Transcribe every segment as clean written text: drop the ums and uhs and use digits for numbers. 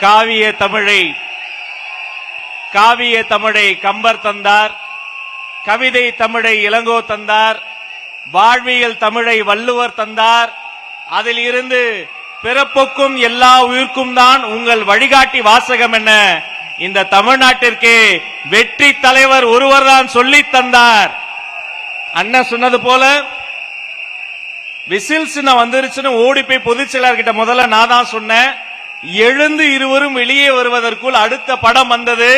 காவிய தமிழை கம்பர் தந்தார், கவிதை தமிழை இளங்கோ தந்தார், வாழ்வியல் தமிழை வள்ளுவர் தந்தார். அதில் இருந்து பிறப்புக்கும் எல்லா உயிர்க்கும் தான் உங்கள் வழிகாட்டி வாசகம் என்ன இந்த தமிழ்நாட்டிற்கு வெற்றி தலைவர் ஒருவர் தான் சொல்லி தந்தார். அண்ணன் சொன்னது போல விசில்ஸ் வந்துருச்சுன்னு ஓடி போய் பொதுச் செயலாளர்கிட்ட முதல்ல நான் தான் சொன்னேன். எழுந்து இருவரும் வெளியே வருவதற்குள் அடுத்த படம் வந்தது.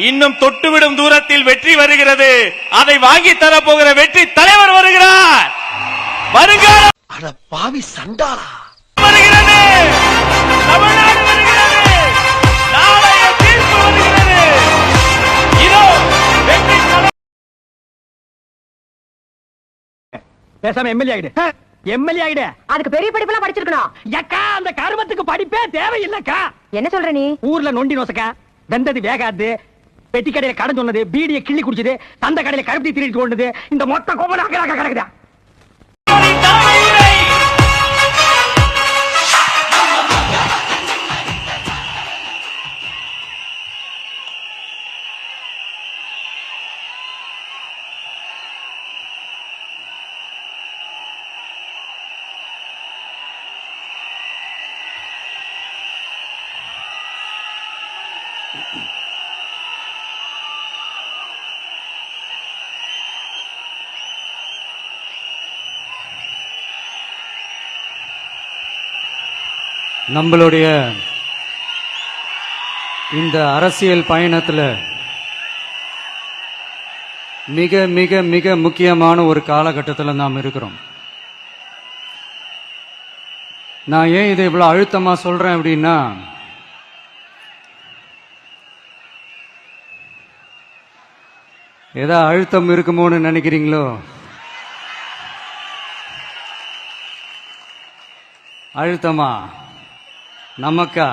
இன்னும் தொட்டுவிடும் தூரத்தில் வெற்றி வருகிறது. அதை வாங்கி தரப்போகிற வெற்றி தலைவர் வருகிறார். வருகிறார். பாவி சண்டாளா வருகிறது. தமிழ்நாடு வருகிறது. நாளைய தீர்ப்பு வருகிறது. இதோ வெற்றி பேசாம எம்எல்ஏ ஆயிடு. எம்எல்ஏ ஆயிடு. அதுக்கு பெரிய படிப்பெல்லாம் படிச்சிருக்கணும். ஏக்கா அந்த கருமத்துக்கு படிப்பே தேவையில்லக்கா. என்ன சொல்ற நீ? ஊர்ல நொண்டி நோசக்கா, வெந்தது வேகாது, பெட்டி கடையில கடன் சொன்னது, பீடிய கிள்ளி குடிச்சது, சந்த கடையில கருப்பி திருட்டு கொண்டது, இந்த மொத்த கோபனாக கிடக்குதா. நம்மளுடைய இந்த அரசியல் பயணத்தில் மிக மிக மிக முக்கியமான ஒரு காலகட்டத்தில் நாம் இருக்கிறோம். நான் ஏன் இதை இவ்வளவு அழுத்தமா சொல்றேன் அப்படின்னா, ஏதோ அழுத்தம் இருக்குமோன்னு நினைக்கிறீங்களோ? அழுத்தமா நமக்கா?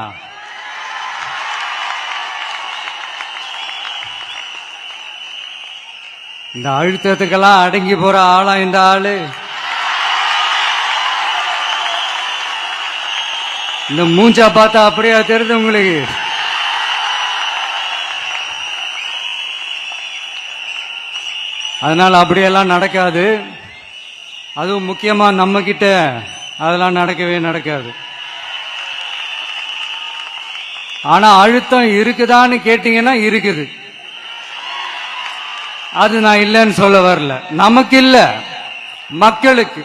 இந்த அழுத்தத்துக்கெல்லாம் அடங்கி போற ஆளா இந்த ஆளு? இந்த மூஞ்சா பார்த்தா அப்படியா தெரியுது உங்களுக்கு? அதனால அப்படியெல்லாம் நடக்காது. அதுவும் முக்கியமா நம்ம கிட்ட அதெல்லாம் நடக்கவே நடக்காது. ஆனா அழுத்தம் இருக்குதான்னு கேட்டீங்கன்னா இருக்குது. அது நான் இல்லைன்னு சொல்ல வரல. நமக்கு இல்ல, மக்களுக்கு.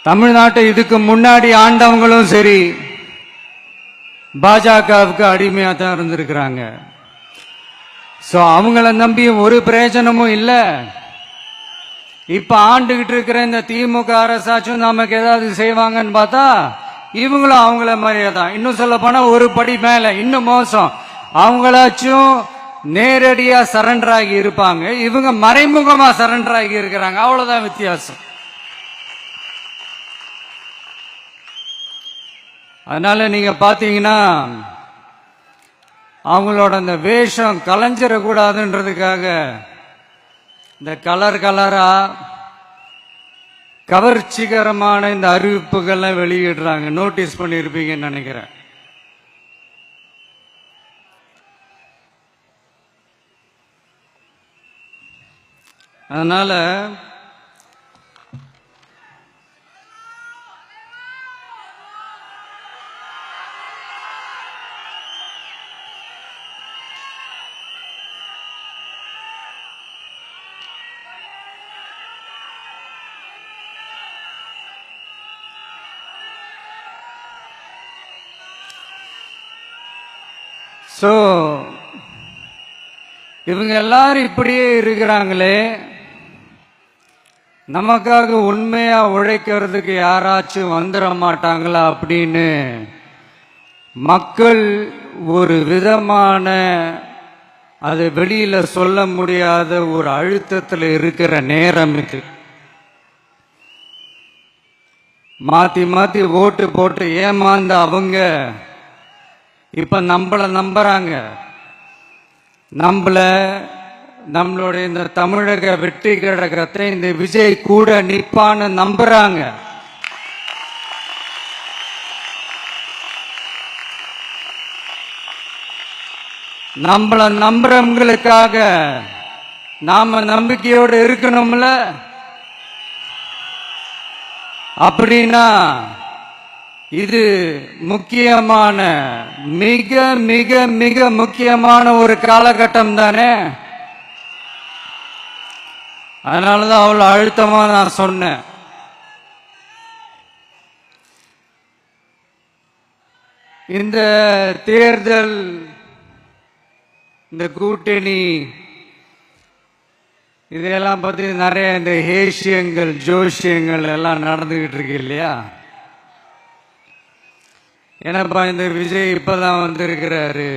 தமிழ்நாட்டை இதுக்கு முன்னாடி ஆண்டவங்களும் சரி பாஜகவுக்கு அடிமையா தான் இருந்திருக்கிறாங்க. சோ அவங்கள நம்பி ஒரு பிரயோஜனமும் இல்ல. இப்ப ஆண்டுகிட்டு இருக்கிற இந்த திமுக அரசாச்சும் நமக்கு ஏதாவது செய்வாங்கன்னு பார்த்தா இவங்களும் அவங்கள மாதிரியே தான். இன்னும் சொல்ல போனா ஒரு படி மேல, இன்னும் மோசம். அவங்களாச்சும் நேரடியா சரண்டர் ஆகி இருப்பாங்க, இவங்க மறைமுகமா சரண்டர் ஆகி இருக்கிறாங்க. அவ்வளவுதான் வித்தியாசம். அதனால நீங்க பாத்தீங்கன்னா அவங்களோட அந்த வேஷம் கலைஞ்சிடக்கூடாதுன்றதுக்காக இந்த கலர் கலரா கவர்ச்சிகரமான இந்த அறிவிப்புகளை வெளியிடுறாங்க. நோட்டீஸ் பண்ணியிருப்பீங்கன்னு நினைக்கிறேன். அதனால சோ இவங்க எல்லாரும் இப்படியே இருக்கிறாங்களே, நமக்காக உண்மையா உழைக்கிறதுக்கு யாராச்சும் வந்துட மாட்டாங்களா அப்படின்னு மக்கள் ஒரு விதமான அதை வெளியில சொல்ல முடியாத ஒரு அழுத்தத்தில் இருக்கிற நேரம் இது. மாத்தி மாத்தி ஓட்டு போட்டு ஏமாந்த அவங்க இப்ப நம்மள நம்புறாங்க. நம்மளுடைய இந்த தமிழக வெற்றி கழகத்தை இந்த விஜய் கூட நிப்பான்னு நம்புறாங்க. நம்மள நம்புறவங்களுக்காக நாம நம்பிக்கையோடு இருக்கணும்ல. அப்படின்னா இது முக்கியமான மிக மிக மிக முக்கியமான ஒரு காலகட்டம் தானே. அதனாலதான் அவ்வளவு அழுத்தமா நான் சொன்னேன். இந்த தேர்தல், இந்த கூட்டணி, இதெல்லாம் பத்தி நிறைய இந்த ஹேஷியங்கள் ஜோஷியங்கள் எல்லாம் நடந்துகிட்டு இருக்கு இல்லையா. ஏன்னாப்பா இந்த விஜய் இப்பதான் வந்திருக்கிறாரு,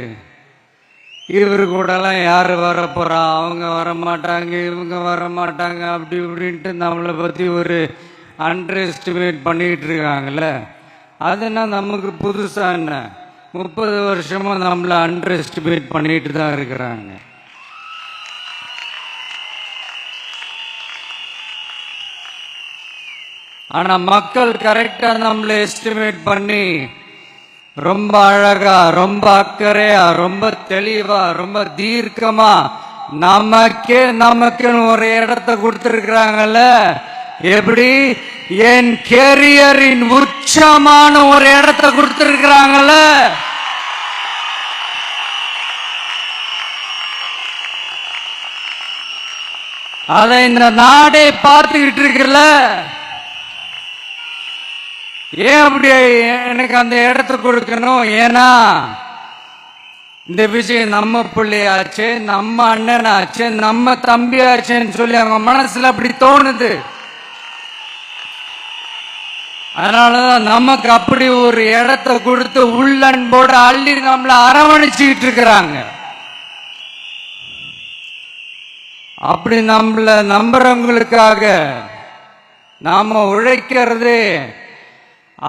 இவரு கூட எல்லாம் யாரு வர போறா, அவங்க வர மாட்டாங்க, இவங்க வர மாட்டாங்க, அப்படி இப்படின்ட்டு நம்மளை பத்தி ஒரு அண்டர் எஸ்டிமேட் பண்ணிட்டு இருக்காங்கல்ல. அதுனா நமக்கு புதுசா என்ன? 30 வருஷமா நம்மளை அண்டர் எஸ்டிமேட் பண்ணிட்டு தான் இருக்கிறாங்க. ஆனா மக்கள் கரெக்டா நம்மளை எஸ்டிமேட் பண்ணி ரொம்ப அழகா, ரொம்ப அக்கறையா, ரொம்ப தெளிவா, ரொம்ப தீர்க்கமா நமக்குன்னு ஒரு இடத்தை கொடுத்திருக்கிறாங்கல்ல. எப்படி? என் கேரியரின் உச்சமான ஒரு இடத்தை கொடுத்திருக்கிறாங்கல்ல. அதை இந்த நாடே பார்த்துக்கிட்டு இருக்குல்ல. ஏன் அப்படி எனக்கு அந்த இடத்தை கொடுக்கணும்? ஏன்னா இந்த விஷயம் நம்ம பிள்ளையாச்சு, நம்ம அண்ணனாச்சு, நம்ம தம்பியாச்சுன்னு சொல்லி அவங்க மனசுல அப்படி தோணுது. அதனாலதான் நமக்கு அப்படி ஒரு இடத்தை கொடுத்து உள்ளன்போடு அள்ளி நம்மளை அரவணைச்சுக்கிட்டு இருக்கிறாங்க. அப்படி நம்மள நம்புறவங்களுக்காக நாம உழைக்கிறது,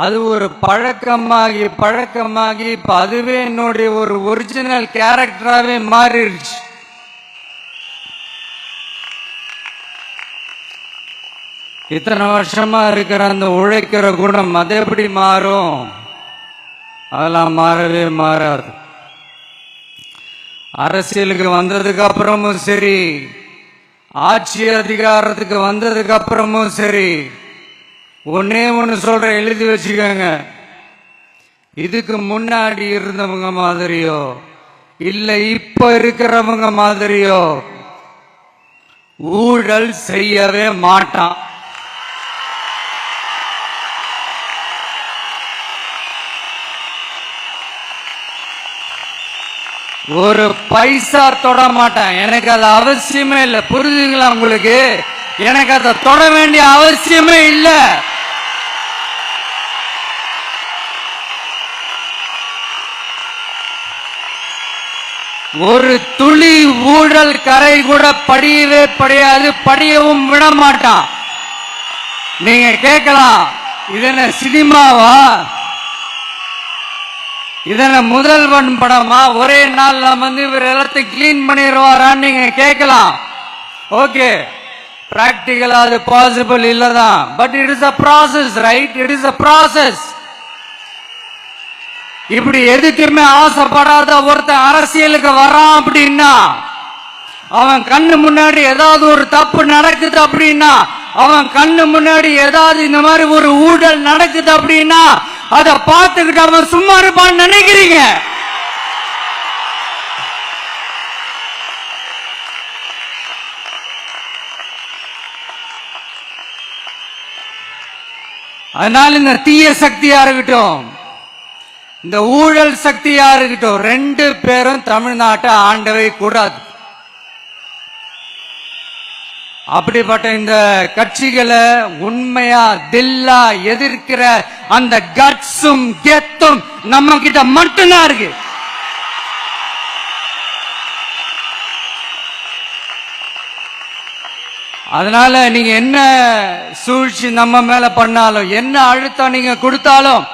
அது ஒரு பழக்கமாகி பழக்கமாகி இப்ப அதுவே என்னுடைய ஒரு ஒரிஜினல் கேரக்டராகவே மாறிடுச்சு. இத்தனை வருஷமா இருக்கிற அந்த உழைக்கிற குணம் அது எப்படி மாறும்? அதெல்லாம் மாறவே மாறாது. அரசியலுக்கு வந்ததுக்கு அப்புறமும் சரி, ஆட்சி அதிகாரத்துக்கு வந்ததுக்கு அப்புறமும் சரி, ஒன்னே ஒன்னு சொல்ற, எழுதி வச்சுக்கோங்க. இதுக்கு முன்னாடி இருந்தவங்க மாதிரியோ இல்ல இப்ப இருக்கிறவங்க மாதிரியோ ஊழல் செய்யவே மாட்டான். ஒரு பைசா தொட மாட்டேன். எனக்கு அது அவசியமே இல்லை. புரிஞ்சுங்களா உங்களுக்கு? எனக்கு அதை தொட வேண்டிய அவசியமே இல்லை. ஒரு துளி ஊழல் கரை கூட படியவே படியாது, படியவும் விட மாட்டான். நீங்க கேட்கலாம், இது என்ன சினிமாவா, இதன முதல்வன் படமா, ஒரே நாள் இவர் எல்லாத்தையும் கிளீன் பண்ணிடுவாரான்னு நீங்க கேட்கலாம். ஓகே, பிராக்டிகலா அது பாசிபிள் இல்லதான். But it is a process, right? It is a process. இப்படி எதுக்குமே ஆசைப்படாத ஒருத்தன் அரசியலுக்கு வரான் அப்படின்னா, அவன் கண்ணு முன்னாடி ஏதாவது ஒரு தப்பு நடக்குது அப்படின்னா, அவன் கண்ணு முன்னாடி ஏதாவது இந்த மாதிரி ஒரு ஊழல் நடக்குது அப்படின்னா, அதை பார்த்துக்கிட்டு அவன் சும்மா இருப்பான்னு நினைக்கிறீங்க? அதனால இந்த தீய சக்தியா இருக்கட்டும், இந்த ஊழல் சக்தியா இருக்கட்டும், ரெண்டு பேரும் தமிழ்நாட்டை ஆண்டவே கூடாது. அப்படிப்பட்ட இந்த கட்சிகளை உண்மையா தில்லா எதிர்க்கிற அந்த கட்ஸும் கெத்தும் நம்ம கிட்ட மட்டும்தான் இருக்கு. அதனால நீங்க என்ன சூழ்ச்சி நம்ம மேல பண்ணாலும், என்ன அழுத்தம் நீங்க கொடுத்தாலும்,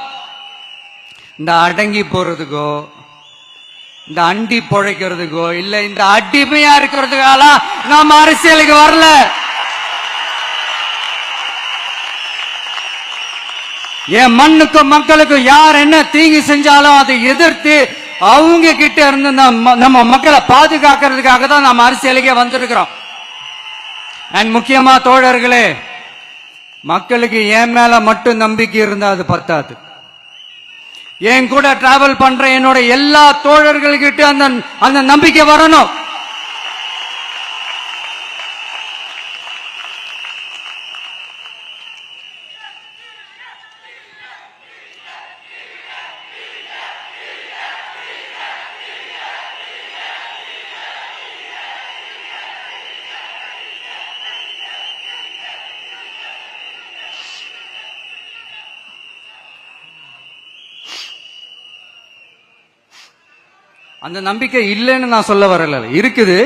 இந்த அடங்கி போறதுக்கோ, இந்த அண்டி பொழைக்கிறதுக்கோ, இல்ல இந்த அடிமையா இருக்கிறதுக்கால நாம அரசியலுக்கு வரல. என் மண்ணுக்கும் மக்களுக்கும் யார் என்ன தீங்கு செஞ்சாலும் அதை எதிர்த்து அவங்க கிட்ட இருந்து நம்ம மக்களை பாதுகாக்கிறதுக்காக தான் நம்ம அரசியலுக்கே வந்திருக்கிறோம். அண்ட் முக்கியமா தோழர்களே, மக்களுக்கு என் மேல மட்டும் நம்பிக்கை இருந்தா அது பத்தாது. என் கூட டிராவல் பண்ற என்னோட எல்லா தோழர்கள்கிட்ட அந்த நம்பிக்கை வரணும். அந்த நம்பிக்கை இல்லைன்னு நான் சொல்ல வரல, இருக்குது.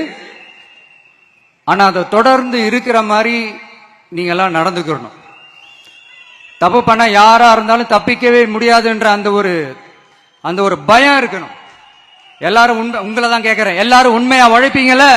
ஆனா அதை தொடர்ந்து இருக்கிற மாதிரி நீங்க எல்லாம் நடந்துக்கணும். தப்பு பண்ண யாரா இருந்தாலும் தப்பிக்கவே முடியாதுன்ற அந்த ஒரு பயம் இருக்கணும். எல்லாரும் உங்களை தான் கேட்கிறேன், எல்லாரும் உண்மையா உழைப்பீங்கல்ல?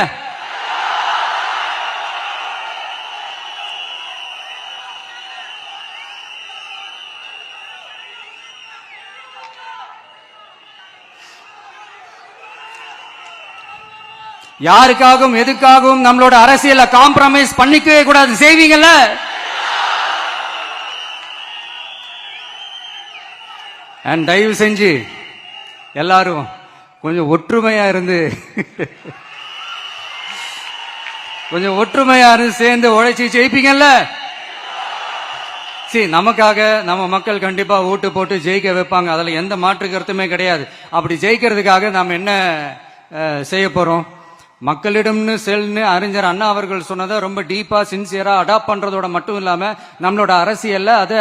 யாருக்காகவும் எதுக்காகவும் நம்மளோட அரசியல காம்ப்ரமைஸ் பண்ணிக்கவே கூடாது. செய்வீங்கல்ல? அண்ட் தயவு செஞ்சு எல்லாரும் கொஞ்சம் ஒற்றுமையா இருந்து சேர்ந்து உழைச்சி ஜெயிப்பீங்கல்ல? சரி, நமக்காக நம்ம மக்கள் கண்டிப்பா ஓட்டு போட்டு ஜெயிக்க வைப்பாங்க, அதுல எந்த மாற்று கருத்துமே கிடையாது. அப்படி ஜெயிக்கிறதுக்காக நாம் என்ன செய்ய போறோம்? மக்களிடம்னு செல்னு அறிஞர் அண்ணா அவர்கள் சொன்னதை ரொம்ப டீப்பா சின்சியரா அடாப்ட் பண்றதோட மட்டும் இல்லாம நம்மளோட அரசியல்ல அதை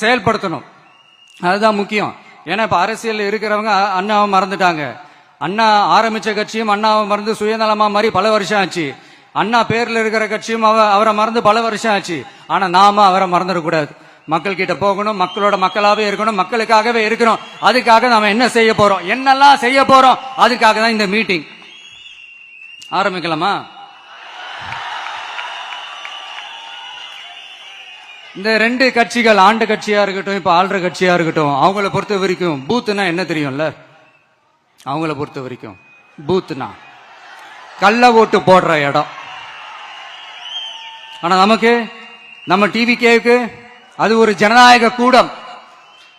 செயல்படுத்தணும். அதுதான் முக்கியம். ஏன்னா இப்ப அரசியல் இருக்கிறவங்க அண்ணாவை மறந்துட்டாங்க. அண்ணா ஆரம்பிச்ச கட்சியும் அண்ணாவை மறந்து சுயநலமா மாதிரி பல வருஷம் ஆச்சு. அண்ணா பேர்ல இருக்கிற கட்சியும் அவரை மறந்து பல வருஷம் ஆச்சு. ஆனா நாம அவரை மறந்துடக்கூடாது. மக்கள் கிட்ட போகணும், மக்களோட மக்களாவே இருக்கணும், மக்களுக்காகவே இருக்கணும். அதுக்காக நாம என்ன செய்ய போறோம், என்னெல்லாம் செய்ய போறோம், அதுக்காக தான் இந்த மீட்டிங். ஆரம்பிக்கலாமா? இந்த ரெண்டு கட்சிகள், ஆண்டு கட்சியா இருக்கட்டும், இப்ப ஆள்ற கட்சியா இருக்கட்டும், அவங்கள பொறுத்த வரைக்கும் பூத்துனா என்ன தெரியும்ல? அவங்கள பொறுத்த வரைக்கும் பூத்துனா கள்ள ஓட்டு போடுற இடம். ஆனா நமக்கு, நம்ம டிவிகேவுக்கு அது ஒரு ஜனநாயக கூடம்.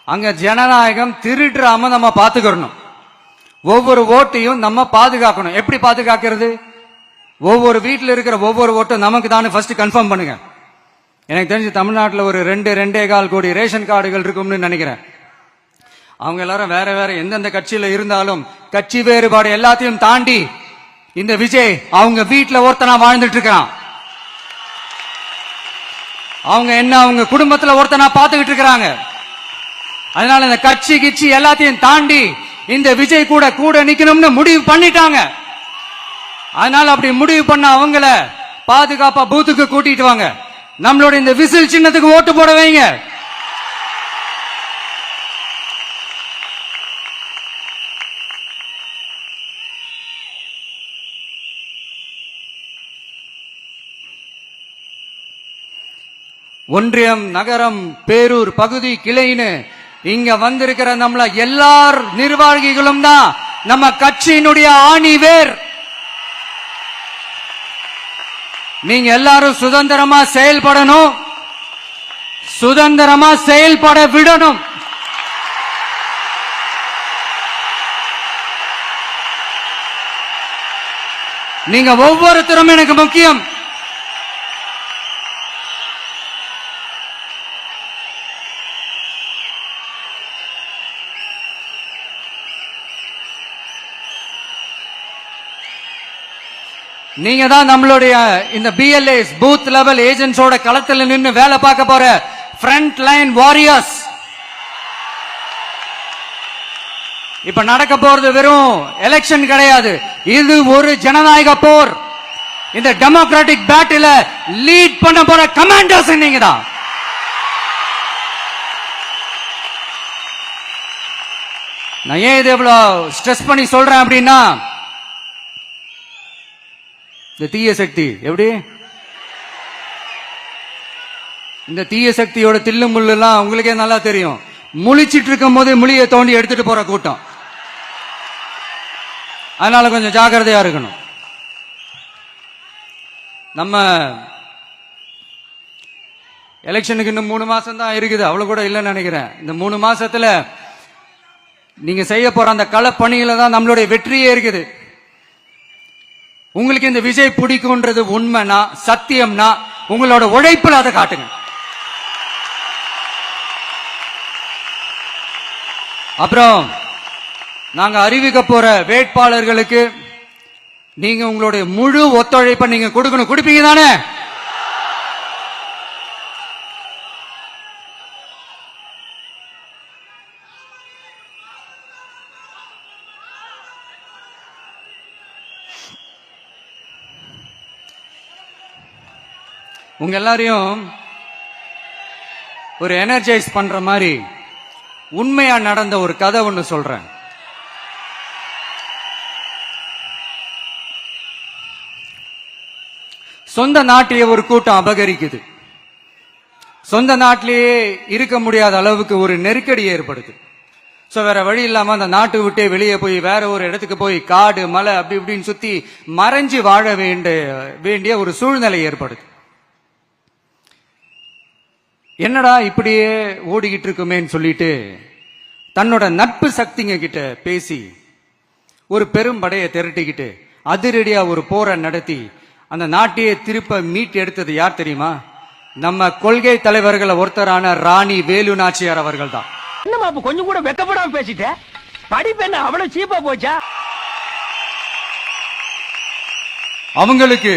அங்க ஜனநாயகம் திருடுறாம நம்ம பாத்துக்கணும். ஒவ்வொரு ஓட்டையும் நம்ம பாதுகாக்கணும். எப்படி பாதுகாக்கிறது? ஒவ்வொரு வீட்டில் இருக்கிற ஒவ்வொரு ஓட்டும் நமக்கு தானே ஃபர்ஸ்ட் கன்ஃபார்ம் பண்ணுங்க. எனக்கு தெரிஞ்சு தமிழ்நாட்டில் ஒரு 2.25 கோடி ரேஷன் கார்டுகள் இருக்கும்னு நினைக்கிறேன். அவங்க எல்லாரும் வேற வேற எந்தெந்த கட்சியில இருந்தாலும் கட்சி வேறுபாடு எல்லாத்தையும் தாண்டி இந்த விஜய் அவங்க வீட்டில் ஒருத்தனா வாழ்ந்துட்டு இருக்கான். அவங்க குடும்பத்துல ஒருத்தனா பார்த்துக்கிட்டு இருக்கிறாங்க. அதனால இந்த கட்சி கிச்சி எல்லாத்தையும் தாண்டி இந்த விஜய் கூட நிக்கணும்னு முடிவு பண்ணிட்டாங்க. அதனால அப்படி முடிவு பண்ண அவங்கள பாதுகாப்பா பூத்துக்கு கூட்டிட்டு வாங்க. நம்மளோட இந்த விசில் சின்னத்துக்கு ஓட்டு போட வைங்க. ஒன்றியம், நகரம், பேரூர் பகுதி கிளைன்னு இங்க வந்திருக்கிற நம்மள எல்லார் நிர்வாகிகளும் தான் நம்ம கட்சியினுடைய ஆணி வேர். நீங்க எல்லாரும் சுதந்திரமா செயல்படணும், சுதந்திரமா செயல்பட விடணும். நீங்க ஒவ்வொருத்தரும் எனக்கு முக்கியம். நீங்க தான் நம்மளுடைய இந்த BLAs பூத் லெவல் ஏஜென்ட்ஸோட களத்தில் நின்று வேலை பார்க்க போற ஃப்ரண்ட் லைன் வாரியர்ஸ். இப்ப நடக்க போறது வெறும் எலெக்ஷன் கிடையாது, இது ஒரு ஜனநாயக போர். இந்த டெமோக்ராட்டிக் பேட்டில லீட் பண்ண போற கமாண்டர்ஸ் நீங்க தான். நான் ஏன் இது எவ்வளவு ஸ்ட்ரெஸ் பண்ணி சொல்றேன் அப்படின்னா, இந்த தீய சக்தி எப்படி, இந்த தீய சக்தியோட தில்லு முள்ளு எல்லாம் உங்களுக்கே நல்லா தெரியும். முழிச்சிட்டு இருக்கும் போது முழியை தோண்டி எடுத்துட்டு போற கூட்டம். அதனால கொஞ்சம் ஜாக்கிரதையா இருக்கணும். நம்ம எலெக்ஷனுக்கு இன்னும் 3 மாசம் தான் இருக்குது, அவ்வளவு கூட இல்லைன்னு நினைக்கிறேன். இந்த 3 மாசத்துல நீங்க செய்ய போற அந்த களப்பணியில தான் நம்மளுடைய வெற்றியே இருக்குது. உங்களுக்கு இந்த விஜய் பிடிக்கும்ன்றது உண்மைனா, சத்தியம்னா, உங்களோட உழைப்புல அதை காட்டுங்க. அப்புறம் நாங்க அறிவிக்க போற வேட்பாளர்களுக்கு நீங்க உங்களுடைய முழு ஒத்துழைப்பை நீங்க கொடுக்கணும். கொடுப்பீங்க தானே? உங்க எல்லாரையும் ஒரு எனர்ஜைஸ் பண்ற மாதிரி உண்மையா நடந்த ஒரு கதை ஒன்னு சொல்றேன். சொந்த நாட்டையே ஒரு கூட்டம் அபகரிக்குது. சொந்த நாட்டிலேயே இருக்க முடியாத அளவுக்கு ஒரு நெருக்கடி ஏற்படுது. சோ வேற வழி இல்லாம அந்த நாட்டை விட்டே வெளியே போய் வேற ஒரு இடத்துக்கு போய் காடு மலை அப்படி இப்படின்னு சுத்தி மறைஞ்சு வாழ வேண்டிய ஒரு சூழ்நிலை ஏற்படுது. என்னடா இப்படியே ஓடிக்கிட்டு இருக்குமேன்னு சொல்லிட்டு தன்னோட நட்பு சக்திங்க கிட்ட பேசி ஒரு பெரும் படையை திரட்டிக்கிட்டு அதிரடியா ஒரு போரை நடத்தி அந்த நாட்டையே திருப்ப மீட் எடுத்தது யார் தெரியுமா? நம்ம கொள்கை தலைவர்களை ஒருத்தரான ராணி வேலு நாச்சியார் அவர்கள் தான். என்னமா அப்ப கொஞ்சம் கூட வெக்கப்படாம பேசிட்ட? படிப்பு என்ன அவ்வளவு சீப்பா போச்சா? அவங்களுக்கு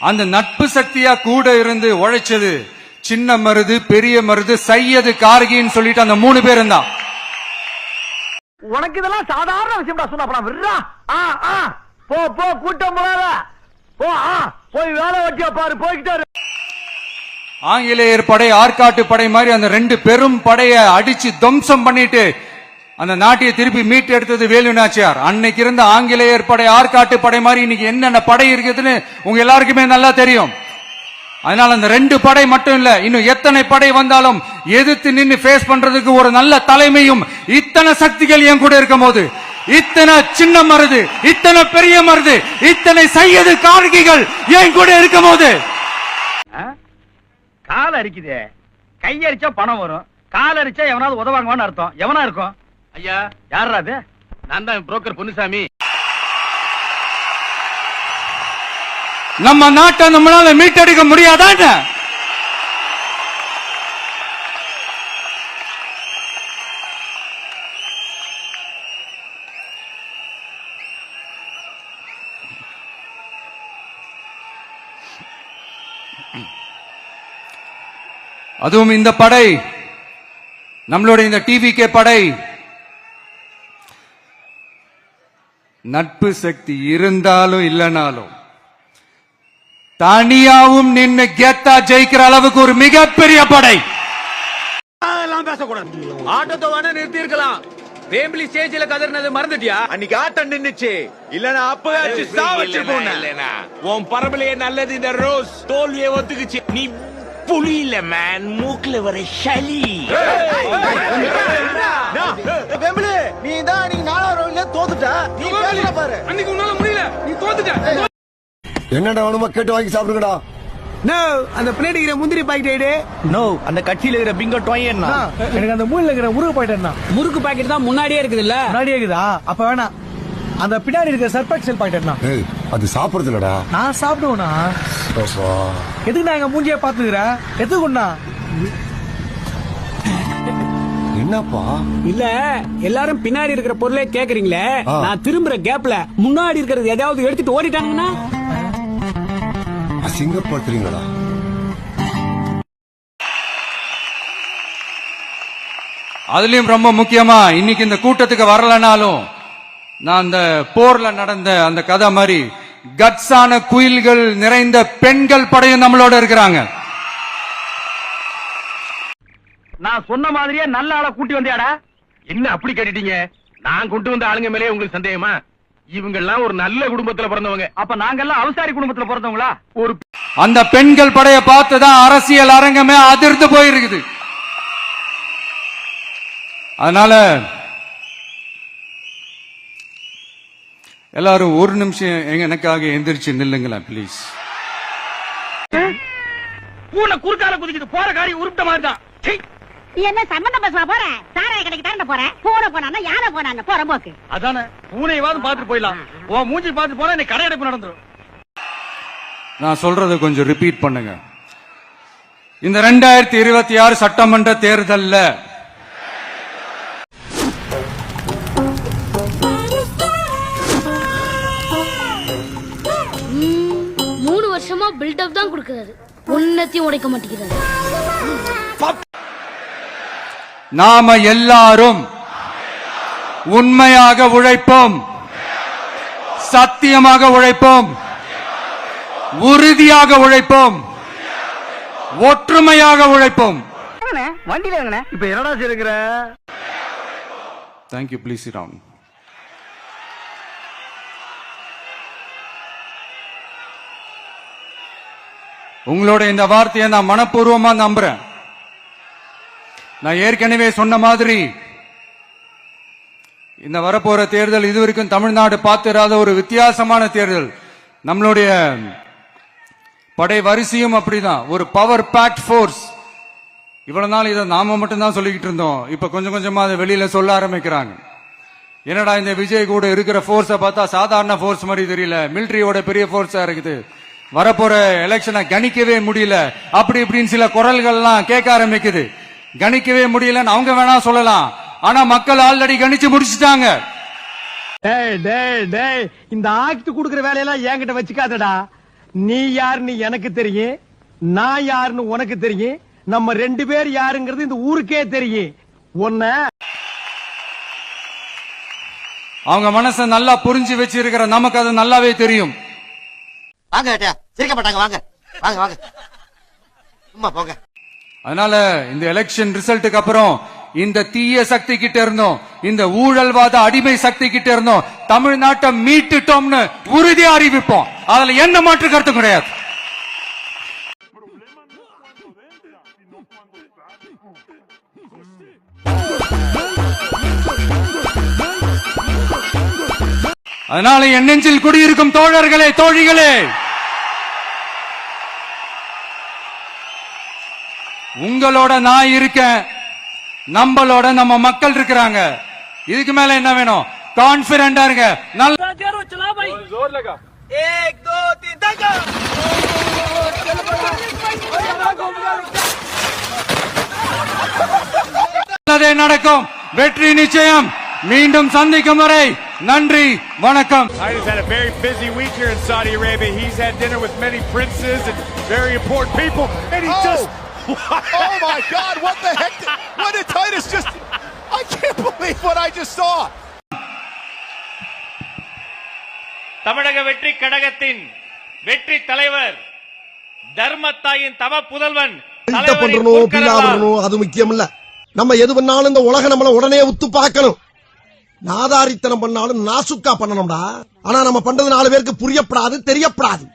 அந்த நட்பு சக்தியா கூட இருந்து உழைச்சது சின்ன மருது, பெரிய மருது, சையது, கார்கின்னு சொல்லிட்டு அந்த 3 பேரும் தான். உனக்கு இதெல்லாம் சாதாரண விஷயம்டா. சொன்னா விடுறா. போ போ, கூட்டம் போகாத. போ, போய் வேலை வெட்டியா பாரு. போய்கிட்டாரு. ஆங்கிலேயர் படை, ஆற்காட்டு படை மாதிரி அந்த 2 பெரும் படையை அடிச்சு துவம்சம் பண்ணிட்டு அந்த நாட்டையை திருப்பி மீட்டு எடுத்தது வேலு நாச்சியார். அன்னைக்கு இருந்த ஆங்கிலேயர் படை, ஆற்காட்டு படை மாதிரி இன்னைக்கு என்னென்ன படை இருக்குதுன்னு உங்க எல்லாருக்குமே நல்லா தெரியும். அதனால அந்த 2 படை மட்டும் இல்ல, இன்னும் எத்தனை படை வந்தாலும் எதிர்த்து நின்று ஃபேஸ் பண்றதுக்கு ஒரு நல்ல தலைமையும் இத்தனை சக்திகள் என் கூட இருக்கும் போது, இத்தனை சின்ன மருது, இத்தனை பெரிய மருது, இத்தனை சையது கார்கிகள் என் கூட இருக்கும் போது, கால அரிக்குதே. கையரிச்சா பணம் வரும், கால் அரிச்சா எவனாவது உதவாங்குவான்னு அர்த்தம். எவனா இருக்கும்? ஐயா, யாரா அது? நான் தான் புரோக்கர் பொன்னுசாமி. நம்ம நாட்டை நம்மளால மீட்டெடுக்க முடியாதான்? அதுவும் இந்த படை, நம்மளுடைய இந்த டிவிகே படை நட்பு சக்தி இருந்தாலும் இல்லனாலும் தனியாவும் நின்னு கெத்தா ஜெயிக்கிற அளவுக்கு ஒரு மிகப்பெரிய படை. பேசக்கூடாது. ஆட்டத்தை வேணா நிறுத்தி இருக்கலாம். வேம்பிலி ஸ்டேஜ்ல கதறினது மறந்துட்டியா? அன்னைக்கு ஆட்டம் நின்னுச்சு. இல்லனா அப்பவே சாவச்சிருப்போம். இல்லனா உன் பரம்பரையே நல்லது. இந்த ரோஸ் தோல்வியை ஒத்துக்குச்சு. நீ புலி இல்ல மேன், மூக்குல வர சளி. வேம்பிலி, நீ தான் அன்னைக்கு 4வது ரவுண்ட்ல தோத்துட்ட. நீ பேசல பாரு. அன்னைக்கு உன்னால முடியல, நீ தோத்துட்ட. என்னடா வேணுமா கேட்டு வாங்கி சாப்பிடுங்கடா. நோ, அந்த பின்னாடி இருக்கிற முந்திரி பாக்கெட் எடு. நோ, அந்த கட்சியில இருக்கிற பிங்கோ டொயன்னா. எனக்கு அந்த மூலையில இருக்கிற முறுக்கு பாக்கெட் என்ன? முறுக்கு பாக்கெட் தான் முன்னாடியே இருக்குது இல்ல? முன்னாடியே இருக்குதா? அப்ப வேணாம். அந்த பின்னாடி இருக்கிற சர்பெக்சல் பாக்கெட் என்ன? ஏய், அது சாப்பிடுறது இல்லடா. நான் சாப்பிடுவேனா? எதுக்கு நான் எங்க மூஞ்சிய பாத்துக்கிறேன்? எதுக்குண்ணா? என்னப்பா? இல்ல, எல்லாரும் பின்னாடி இருக்கிற பொருளே கேக்குறீங்களே, நான் திரும்புற கேப்ல முன்னாடி இருக்கிறது ஏதாவது எடுத்துட்டு ஓடிட்டாங்கன்னா அசிங்கப்படுத்துறீங்களா? அதுலயும் ரொம்ப முக்கியமா இன்னைக்கு இந்த கூட்டத்துக்கு வரலனாலும் நான் அந்த போர்ல நடந்த அந்த கதை மாதிரி கட்ஸான குயில்கள் நிறைந்த பெண்கள் படையும் நம்மளோட இருக்கிறாங்க. நான் சொன்ன மாதிரியே நல்ல ஆளை கூட்டி வந்தியாடா? என்ன அப்படி கேட்டுட்டீங்க? நான் கொண்டு வந்த ஆளுங்க மேலே உங்களுக்கு சந்தேகமா? இவங்க எல்லாம் ஒரு நல்ல குடும்பத்துல பிறந்தவங்க. அப்ப நாங்க எல்லாம் அவசாரி குடும்பத்துல பிறந்தவங்களா? ஒரு அந்த பெண்கள் படையை பார்த்துதான் அரசியல் அரங்கமே அதிர்ந்து போயிருக்குது. அதனால எல்லாரும் ஒரு நிமிஷம் எனக்காக எந்திரிச்சு நில்லுங்களேன் ப்ளீஸ். பூனை குறுக்கால குதிக்குது, போற காரியம் உருப்பிட்ட மாதிரி தான். நீ என்ன சம்பந்தம் பேசுவா போற? சாராய கடைக்கு தான் போற. பூனை போனா யானை போனா போற போக்கு. அதானே பூனையவாது பாத்துட்டு போயிடலாம். உன் மூஞ்சி பாத்துட்டு போனா எனக்கு கடையடைப்பு நடந்துரும். நான் சொல்றதை கொஞ்சம் ரிப்பீட் பண்ணுங்க. இந்த 2026 சட்டமன்ற தேர்தல்ல வருஷமா பில்டப் தான் கொடுக்கிறாரு, உன்னத்தையும் உடைக்க மாட்டேங்கிறாரு. நாம எல்லாரும் உண்மையாக உழைப்போம், சத்தியமாக உழைப்போம், உறுதியாக உழைப்போம், ஒற்றுமையாக உழைப்போம். வண்டியில இப்ப என்னடா செய்யுற? தேங்க்யூ. Please sit down. உங்களோட இந்த வார்த்தையை நான் மனப்பூர்வமா நம்புறேன். நான் ஏற்கனவே சொன்ன மாதிரி இந்த வரப்போற தேர்தல் இதுவரைக்கும் தமிழ்நாடு பார்த்திராத ஒரு வித்தியாசமான தேர்தல். நம்மளுடைய படை வரிசையும் அப்படிதான், ஒரு பவர் பேக்ட் ஃபோர்ஸ். இவ்வளவு நாள் இதை நாம மட்டும்தான் சொல்லிக்கிட்டு இருந்தோம். இப்ப கொஞ்சம் கொஞ்சமா அதை வெளியில சொல்ல ஆரம்பிக்கிறாங்க. என்னடா இந்த விஜய் கூட இருக்கிற போர்ஸை பார்த்தா சாதாரண போர்ஸ் மாதிரி தெரியல, மிலிட்டரியோட பெரிய போர்ஸா இருக்குது, வரப்போற எலெக்ஷனை கணிக்கவே முடியல, அப்படி இப்படின்னு சில குரல்கள்லாம் கேட்க ஆரம்பிக்குது. கணிக்கவே முடியலன்னு அவங்க வேணா சொல்லலாம், ஆனா மக்கள் ஆல்ரெடி கணிச்சு முடிச்சுட்டாங்க. இந்த ஆக்ட் குடுக்கிற வேலையெல்லாம் என்கிட்ட வச்சுக்காதடா. நீ யாருன்னு எனக்கு தெரியும், நான் யாருன்னு உனக்கு தெரியும், நம்ம 2 பேர் யாருங்கிறது இந்த ஊருக்கே தெரியும். உன்ன அவங்க மனசை நல்லா புரிஞ்சு வச்சிருக்கிற நமக்கு அது நல்லாவே தெரியும். வாங்க சிரிக்க மாட்டாங்க, வாங்க வாங்க வாங்க, சும்மா போங்க. அதனால இந்த எலெக்ஷன் ரிசல்ட்டுக்கு அப்புறம் இந்த தீய சக்தி கிட்ட இருந்தோம், இந்த ஊழல்வாத அடிமை சக்தி கிட்ட இருந்தோம், தமிழ்நாட்டை மீட்டுட்டோம்னு உறுதியா அறிவிப்போம். அதுல என்ன மாற்று கருத்து கிடையாது. அதனால என் நெஞ்சில் குடியிருக்கும் தோழர்களே, தோழிகளே, உங்களோட நான் இருக்கேன், நம்மளோட நம்ம மக்கள் இருக்கிறாங்க. இதுக்கு மேல என்ன வேணும்? கான்பிடண்டா இருங்க. நல்லதே நடக்கும், வெற்றி நிச்சயம். மீண்டும் சந்திக்கும் வரை நன்றி, வணக்கம். He's had a very busy week here in Saudi Arabia. He's had dinner with many princes and very important people, and he just. Oh my God! What the heck? What did Titus just? I can't believe what I just saw. தமிழக வெற்றி கழகத்தின் வெற்றி தலைவர், தர்மத்தாயின் தவ புதல்வன், அது முக்கியம் இல்ல. நம்ம எது பண்ணாலும் இந்த உலக நம்மள உடனே உத்து பார்க்கணும். நாதாரித்தனம் பண்ணாலும் நாசுக்கா பண்ணணும்டா. ஆனா நம்ம பண்றது 4 பேருக்கு புரியப்படாது, தெரியப்படாது.